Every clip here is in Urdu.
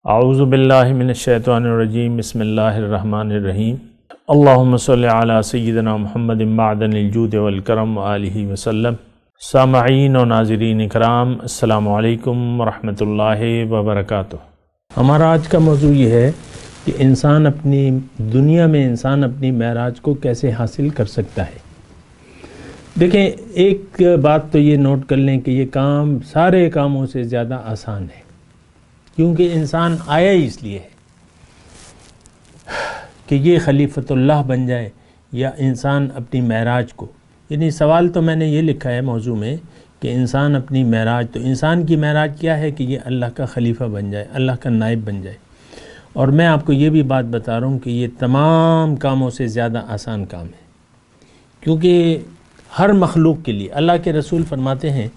اعوذ باللہ من الشیطان الرجیم، بسم اللہ الرحمن الرحیم۔ اللہم صلی علی سیدنا محمد معدن الجود والکرم وآلہ وسلم۔ سامعین و ناظرین اکرام، السلام علیکم ورحمۃ اللہ وبرکاتہ۔ ہمارا آج کا موضوع یہ ہے کہ انسان اپنی دنیا میں اپنی معراج کو کیسے حاصل کر سکتا ہے۔ دیکھیں، ایک بات تو یہ نوٹ کر لیں کہ یہ کام سارے کاموں سے زیادہ آسان ہے، کیونکہ انسان آیا ہی اس لیے ہے کہ یہ خلیفۃ اللہ بن جائے، یا انسان اپنی معراج کو، یعنی سوال تو میں نے یہ لکھا ہے موضوع میں کہ انسان اپنی معراج، تو انسان کی معراج کیا ہے کہ یہ اللہ کا خلیفہ بن جائے، اللہ کا نائب بن جائے۔ اور میں آپ کو یہ بھی بات بتا رہا ہوں کہ یہ تمام کاموں سے زیادہ آسان کام ہے، کیونکہ ہر مخلوق کے لیے اللہ کے رسول فرماتے ہیں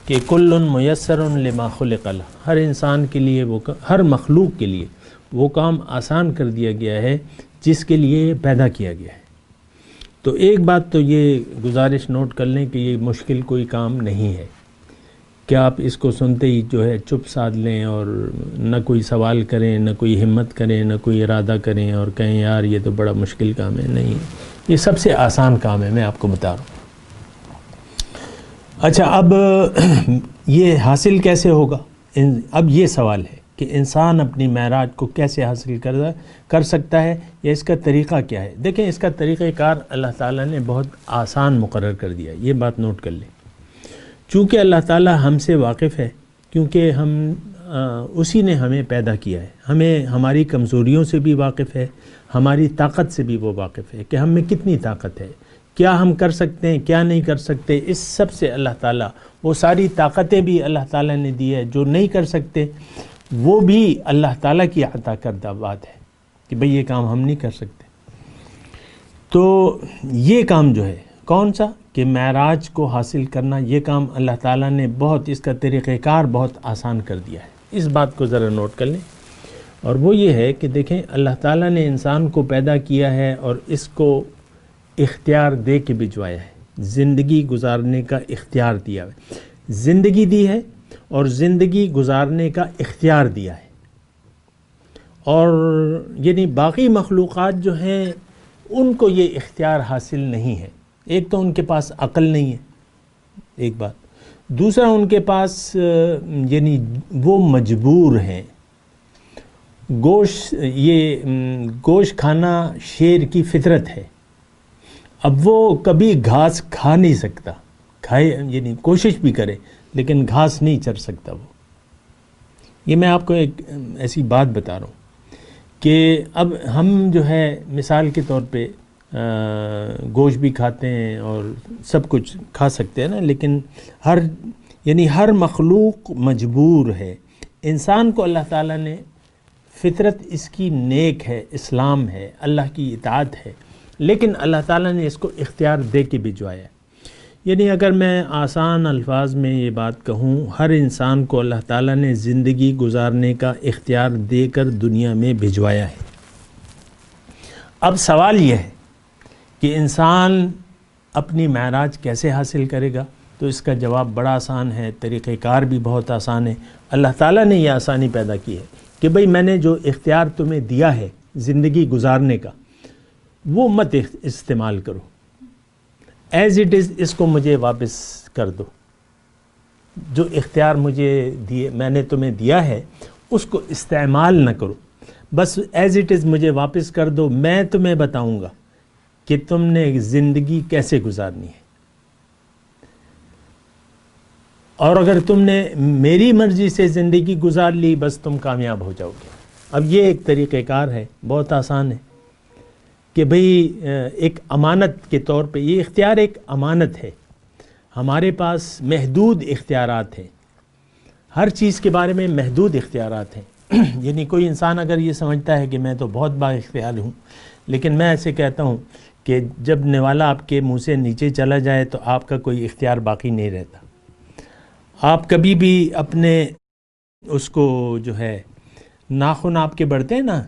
کہ کل میسر لما خلق لہ، ہر انسان کے لیے ہر مخلوق کے لیے وہ کام آسان کر دیا گیا ہے جس کے لیے پیدا کیا گیا ہے۔ تو ایک بات تو یہ گزارش نوٹ کر لیں کہ یہ مشکل کوئی کام نہیں ہے کہ آپ اس کو سنتے ہی جو ہے چپ سادھ لیں اور نہ کوئی سوال کریں، نہ کوئی ہمت کریں، نہ کوئی ارادہ کریں اور کہیں یار یہ تو بڑا مشکل کام ہے۔ نہیں، یہ سب سے آسان کام ہے، میں آپ کو بتا رہا ہوں۔ اچھا، اب یہ حاصل کیسے ہوگا؟ اب یہ سوال ہے کہ انسان اپنی معراج کو کیسے حاصل کر سکتا ہے، یا اس کا طریقہ کیا ہے؟ دیکھیں، اس کا طریقہ کار اللہ تعالیٰ نے بہت آسان مقرر کر دیا ہے، یہ بات نوٹ کر لیں۔ چونکہ اللہ تعالیٰ ہم سے واقف ہے، کیونکہ اسی نے ہمیں پیدا کیا ہے، ہمیں ہماری کمزوریوں سے بھی واقف ہے، ہماری طاقت سے بھی وہ واقف ہے کہ ہم میں کتنی طاقت ہے، کیا ہم کر سکتے ہیں، کیا نہیں کر سکتے۔ اس سب سے اللہ تعالیٰ، وہ ساری طاقتیں بھی اللہ تعالیٰ نے دی ہے، جو نہیں کر سکتے وہ بھی اللہ تعالیٰ کی عطا کردہ بات ہے کہ بھئی یہ کام ہم نہیں کر سکتے۔ تو یہ کام جو ہے کون سا کہ معراج کو حاصل کرنا، یہ کام اللہ تعالیٰ نے بہت، اس کا طریقہ کار بہت آسان کر دیا ہے۔ اس بات کو ذرا نوٹ کر لیں، اور وہ یہ ہے کہ دیکھیں، اللہ تعالیٰ نے انسان کو پیدا کیا ہے اور اس کو اختیار دے کے بھجوایا ہے، زندگی گزارنے کا اختیار دیا ہے، زندگی دی ہے اور زندگی گزارنے کا اختیار دیا ہے۔ اور یعنی باقی مخلوقات جو ہیں ان کو یہ اختیار حاصل نہیں ہے۔ ایک تو ان کے پاس عقل نہیں ہے، ایک بات، دوسرا ان کے پاس یعنی وہ مجبور ہیں، گوشت کھانا شیر کی فطرت ہے، اب وہ کبھی گھاس کھا نہیں سکتا، کھائے یعنی کوشش بھی کرے لیکن گھاس نہیں چر سکتا وہ۔ یہ میں آپ کو ایک ایسی بات بتا رہا ہوں کہ اب ہم جو ہے مثال کے طور پہ گوشت بھی کھاتے ہیں اور سب کچھ کھا سکتے ہیں نا، لیکن ہر مخلوق مجبور ہے۔ انسان کو اللہ تعالیٰ نے فطرت اس کی نیک ہے، اسلام ہے، اللہ کی اطاعت ہے، لیکن اللہ تعالیٰ نے اس کو اختیار دے کے بھجوایا ہے۔ یعنی اگر میں آسان الفاظ میں یہ بات کہوں، ہر انسان کو اللہ تعالیٰ نے زندگی گزارنے کا اختیار دے کر دنیا میں بھجوایا ہے۔ اب سوال یہ ہے کہ انسان اپنی معراج کیسے حاصل کرے گا؟ تو اس کا جواب بڑا آسان ہے، طریقہ کار بھی بہت آسان ہے۔ اللہ تعالیٰ نے یہ آسانی پیدا کی ہے کہ بھئی میں نے جو اختیار تمہیں دیا ہے زندگی گزارنے کا، وہ مت استعمال کرو، ایز اٹ از اس کو مجھے واپس کر دو۔ جو اختیار میں نے تمہیں دیا ہے اس کو استعمال نہ کرو، بس ایز اٹ از مجھے واپس کر دو، میں تمہیں بتاؤں گا کہ تم نے زندگی کیسے گزارنی ہے، اور اگر تم نے میری مرضی سے زندگی گزار لی بس تم کامیاب ہو جاؤ گے۔ اب یہ ایک طریقہ کار ہے، بہت آسان ہے کہ بھئی ایک امانت کے طور پہ یہ اختیار ایک امانت ہے، ہمارے پاس محدود اختیارات ہیں، ہر چیز کے بارے میں محدود اختیارات ہیں۔ یعنی کوئی انسان اگر یہ سمجھتا ہے کہ میں تو بہت با اختیار ہوں، لیکن میں ایسے کہتا ہوں کہ جب نوالا آپ کے منہ سے نیچے چلا جائے تو آپ کا کوئی اختیار باقی نہیں رہتا۔ آپ کبھی بھی اپنے اس کو جو ہے ناخن آپ کے بڑھتے ہیں نا،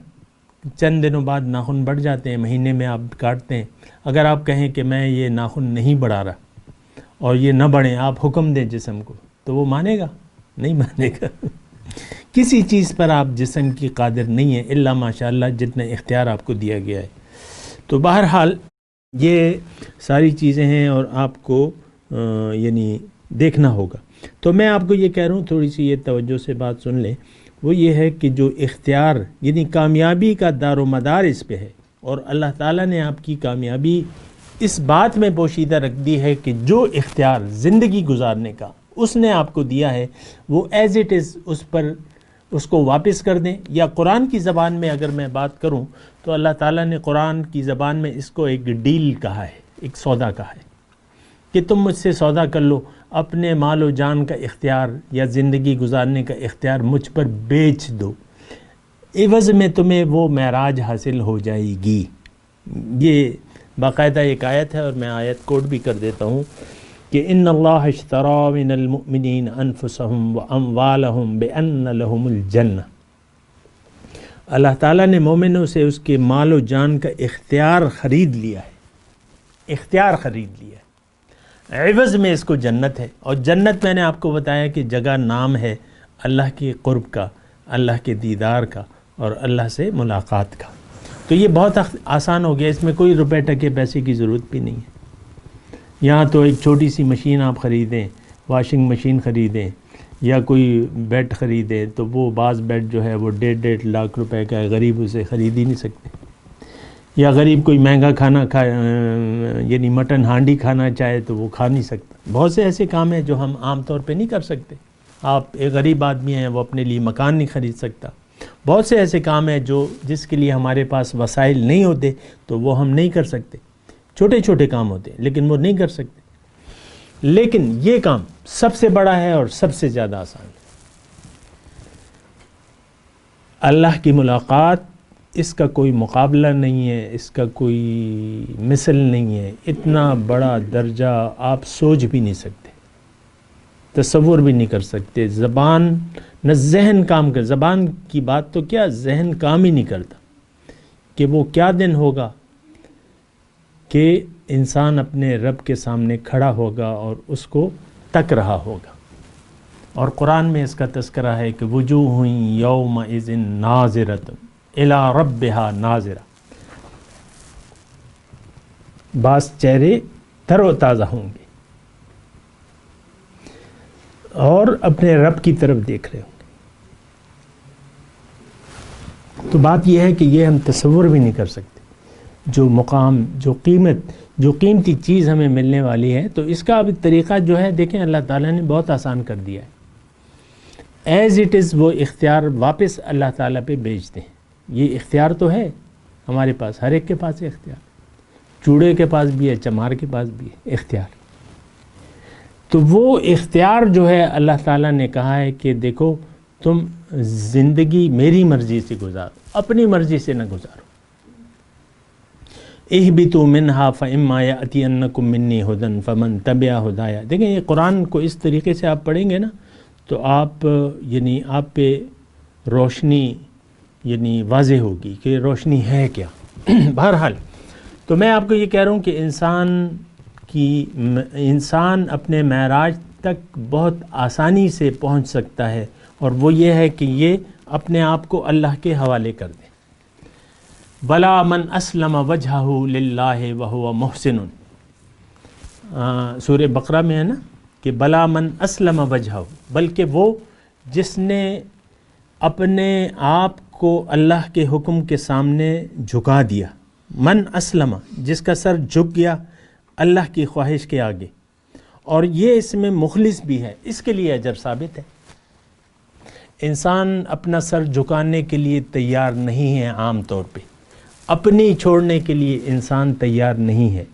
چند دنوں بعد ناخن بڑھ جاتے ہیں، مہینے میں آپ کاٹتے ہیں، اگر آپ کہیں کہ میں یہ ناخن نہیں بڑھا رہا اور یہ نہ بڑھیں، آپ حکم دیں جسم کو، تو وہ مانے گا؟ نہیں مانے گا۔ کسی چیز پر آپ جسم کی قادر نہیں ہیں الا ماشاءاللہ جتنا اختیار آپ کو دیا گیا ہے. تو بہرحال یہ ساری چیزیں ہیں اور آپ کو یعنی دیکھنا ہوگا. تو میں آپ کو یہ کہہ رہا ہوں، تھوڑی سی یہ توجہ سے بات سن لیں. وہ یہ ہے کہ جو اختیار یعنی کامیابی کا دار و مدار اس پہ ہے، اور اللہ تعالیٰ نے آپ کی کامیابی اس بات میں پوشیدہ رکھ دی ہے کہ جو اختیار زندگی گزارنے کا اس نے آپ کو دیا ہے وہ ایز اٹ از اس کو واپس کر دیں. یا قرآن کی زبان میں اگر میں بات کروں تو اللہ تعالیٰ نے قرآن کی زبان میں اس کو ایک ڈیل کہا ہے، ایک سودا کہا ہے کہ تم مجھ سے سودا کر لو، اپنے مال و جان کا اختیار یا زندگی گزارنے کا اختیار مجھ پر بیچ دو، عوض میں تمہیں وہ معراج حاصل ہو جائے گی. یہ باقاعدہ ایک آیت ہے اور میں آیت کوٹ بھی کر دیتا ہوں کہ ان اللہ اشتری من المؤمنین انفسهم واموالهم بان لهم الجنہ. اللہ تعالیٰ نے مومنوں سے اس کے مال و جان کا اختیار خرید لیا ہے، اختیار خرید لیا ہے، عوض میں اس کو جنت ہے. اور جنت میں نے آپ کو بتایا کہ جگہ نام ہے اللہ کے قرب کا، اللہ کے دیدار کا اور اللہ سے ملاقات کا. تو یہ بہت آسان ہو گیا، اس میں کوئی روپے ٹکے پیسے کی ضرورت بھی نہیں ہے. یہاں تو ایک چھوٹی سی مشین آپ خریدیں، واشنگ مشین خریدیں یا کوئی بیڈ خریدیں تو وہ بعض بیڈ جو ہے وہ 1.5 لاکھ روپے کا ہے، غریب اسے خرید ہی نہیں سکتے. یا غریب کوئی مہنگا کھانا یعنی مٹن ہانڈی کھانا چاہے تو وہ کھا نہیں سکتا. بہت سے ایسے کام ہیں جو ہم عام طور پہ نہیں کر سکتے. آپ ایک غریب آدمی ہیں، وہ اپنے لیے مکان نہیں خرید سکتا. بہت سے ایسے کام ہیں جس کے لیے ہمارے پاس وسائل نہیں ہوتے تو وہ ہم نہیں کر سکتے. چھوٹے چھوٹے کام ہوتے ہیں لیکن وہ نہیں کر سکتے. لیکن یہ کام سب سے بڑا ہے اور سب سے زیادہ آسان ہے. اللہ کی ملاقات، اس کا کوئی مقابلہ نہیں ہے، اس کا کوئی مثل نہیں ہے. اتنا بڑا درجہ آپ سوچ بھی نہیں سکتے، تصور بھی نہیں کر سکتے. زبان نہ ذہن کام کر، زبان کی بات تو کیا ذہن کام ہی نہیں کرتا کہ وہ کیا دن ہوگا کہ انسان اپنے رب کے سامنے کھڑا ہوگا اور اس کو تک رہا ہوگا. اور قرآن میں اس کا تذکرہ ہے کہ وجوہ یومئذ ناظرۃ الی ربہا ناظرہ. بعض چہرے تر و تازہ ہوں گے اور اپنے رب کی طرف دیکھ رہے ہوں گے. تو بات یہ ہے کہ یہ ہم تصور بھی نہیں کر سکتے. جو مقام، جو قیمت، جو قیمتی چیز ہمیں ملنے والی ہے، تو اس کا اب طریقہ جو ہے دیکھیں اللہ تعالیٰ نے بہت آسان کر دیا ہے. ایز اٹ از وہ اختیار واپس اللہ تعالیٰ پہ بیچ دیں. یہ اختیار تو ہے ہمارے پاس، ہر ایک کے پاس ہے اختیار. چوڑے کے پاس بھی ہے، چمار کے پاس بھی ہے اختیار. تو وہ اختیار جو ہے اللہ تعالیٰ نے کہا ہے کہ دیکھو تم زندگی میری مرضی سے گزارو، اپنی مرضی سے نہ گزارو. اہبطوا منہا فاما یأتینکم منی ھدی فمن تبع ھدایا. دیکھیں یہ قرآن کو اس طریقے سے آپ پڑھیں گے نا تو آپ یعنی آپ پہ روشنی یعنی واضح ہوگی کہ روشنی ہے کیا. بہرحال تو میں آپ کو یہ کہہ رہا ہوں کہ انسان اپنے معراج تک بہت آسانی سے پہنچ سکتا ہے، اور وہ یہ ہے کہ یہ اپنے آپ کو اللہ کے حوالے کر دے. بلا من اسلم وجہہ للہ وہو محسن. سورہ بقرہ میں ہے نا کہ بلا من اسلم وجہہ، بلکہ وہ جس نے اپنے آپ کو اللہ کے حکم کے سامنے جھکا دیا. من اسلم، جس کا سر جھک گیا اللہ کی خواہش کے آگے، اور یہ اس میں مخلص بھی ہے، اس کے لیے اجر ثابت ہے. انسان اپنا سر جھکانے کے لیے تیار نہیں ہے، عام طور پہ اپنی چھوڑنے کے لیے انسان تیار نہیں ہے.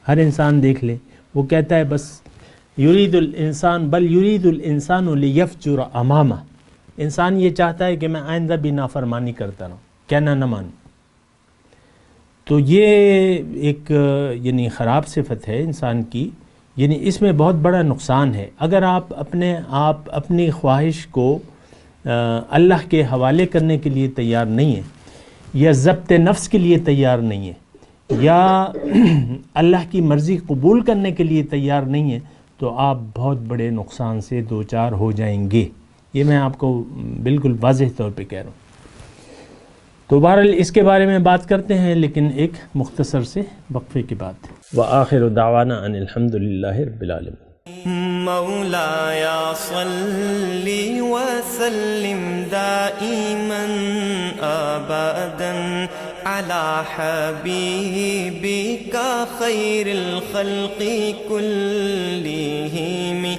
ہر انسان دیکھ لے، وہ کہتا ہے بس یرید الانسان بل یرید الانسان لیفجر امامہ. انسان یہ چاہتا ہے کہ میں آئندہ بھی نافرمانی کرتا رہوں، کہنا نہ مانوں. تو یہ ایک یعنی خراب صفت ہے انسان کی، یعنی اس میں بہت بڑا نقصان ہے. اگر آپ اپنی خواہش کو اللہ کے حوالے کرنے کے لیے تیار نہیں ہیں، یا ضبط نفس کے لیے تیار نہیں ہیں، یا اللہ کی مرضی قبول کرنے کے لیے تیار نہیں ہیں، تو آپ بہت بڑے نقصان سے دوچار ہو جائیں گے. یہ میں آپ کو بالکل واضح طور پہ کہہ رہا ہوں. تو بہرحال اس کے بارے میں بات کرتے ہیں، لیکن ایک مختصر سے وقفے کے بعد. وآخر دعوانا ان الحمد للہ رب العالمین. مولاي صل وسلم دائما ابدا على حبيبك خير الخلق كلهم